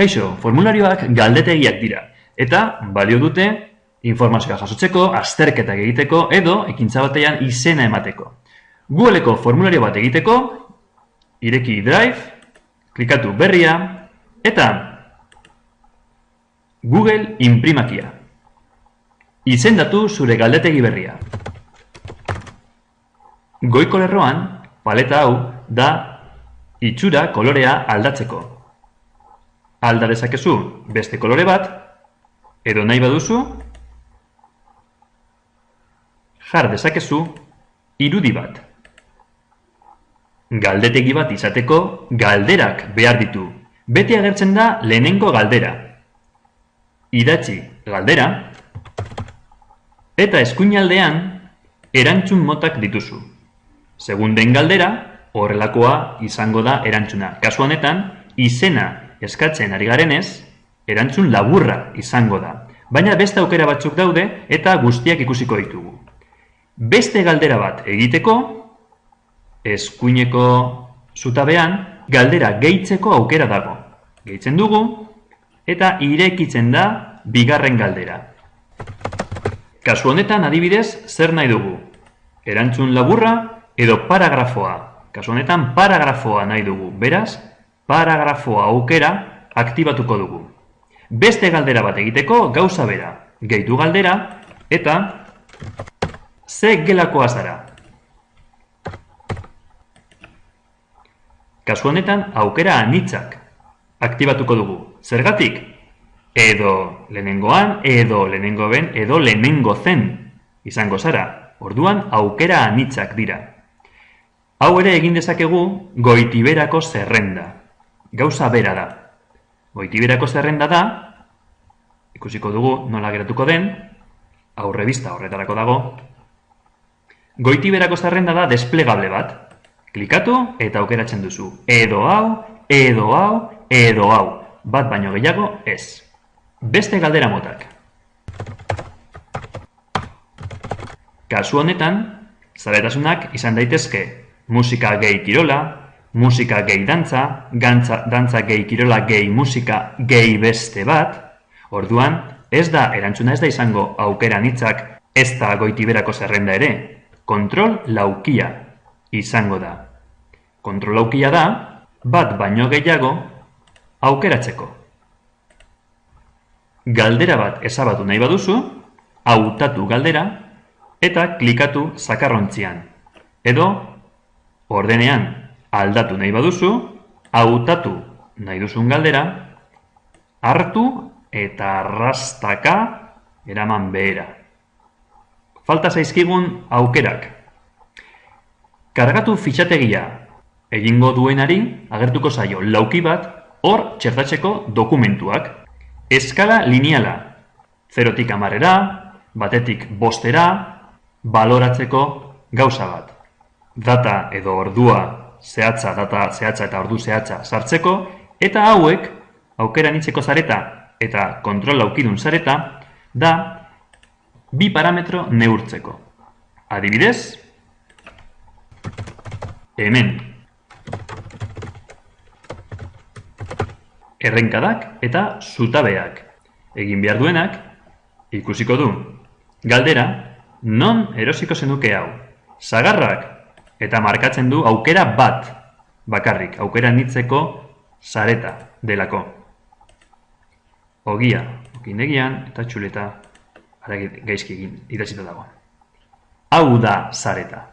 Kaixo, formularioak galdetegiak dira, eta balio dute informazioa jasotzeko, azterketak egiteko, edo ekintza batean izena emateko. Googleko formulario bat egiteko, ireki Drive, klikatu berria, eta Google inprimakia. Izendatu zure galdetegi berria. Goiko lerroan, paleta hau da itxura kolorea aldatzeko. Alda dezakezu beste kolore bat, edo nahi baduzu, jar dezakezu irudi bat. Galdetegi bat izateko galderak behar ditu. Beti agertzen da lehenengo galdera. Idatzi galdera, eta eskuinaldean erantzun motak dituzu. Segun den galdera, horrelakoa izango da erantzuna. Kasu honetan, izena eskatzen ari garenez, erantzun laburra izango da. Baina beste aukera batzuk daude eta guztiak ikusiko ditugu. Beste galdera bat egiteko, eskuineko zutabean, galdera gehitzeko aukera dago. Gehitzen dugu, eta irekitzen da bigarren galdera. Kasu honetan, adibidez, zer nahi dugu? Erantzun laburra edo paragrafoa. Kasu honetan, paragrafoa nahi dugu. Beraz, paragrafoa aukera aktibatuko dugu. Beste galdera bat egiteko gauza bera. Gehitu galdera eta ze gelakoa zara. Kasu honetan, aukera anitzak aktibatuko dugu. Zergatik? Edo lehenengoan, edo lehenengo ben, edo lehenengo zen izango zara. Orduan, aukera anitzak dira. Hau ere egin dezakegu goitiberako zerrenda. Gauza bera da. Goitiberako zerrenda da, ikusiko dugu nola geratuko den, aurrebista horretarako dago. Goitiberako zerrenda da desplegable bat. Klikatu eta aukeratzen duzu. Edo hau, edo hau, edo hau. Bat baino gehiago ez. Beste galdera motak. Kasu honetan, zaletasunak izan daitezke musika gehi kirola, musika gehi dantza, dantza gehi kirola gehi musika gehi beste bat. Orduan, ez da erantzuna ez da izango aukera anitzak, ez da goitiberako zerrenda ere. Kontrol laukia izango da. Kontrol laukia da, bat baino gehiago aukeratzeko. Galdera bat ezabatu nahi baduzu, hautatu galdera, eta klikatu zakarrontzian. Edo, ordenean aldatu nahi baduzu, hautatu nahi duzun galdera, hartu eta arrastaka eraman behera. Falta zaizkigun aukerak. Kargatu fitxategia egingo duenari agertuko zaio lauki bat hor txertatzeko dokumentuak. Eskala lineala, 0tik 10era, batetik 5era, baloratzeko gauza bat. Data edo ordua zehatza, data zehatza eta ordu zehatza sartzeko, eta hauek, aukera anitzeko zareta eta kontrol laukidun zareta, da bi parametro neurtzeko. Adibidez, hemen. Errenkadak eta zutabeak. Egin behar duenak, ikusiko du. Galdera, non erosiko zenuke hau? Sagarrak eta markatzen du aukera bat bakarrik, aukera anitzeko zareta delako. Ogia, okindegian eta txuleta gaizki egin idatzita dago. Hau da zareta.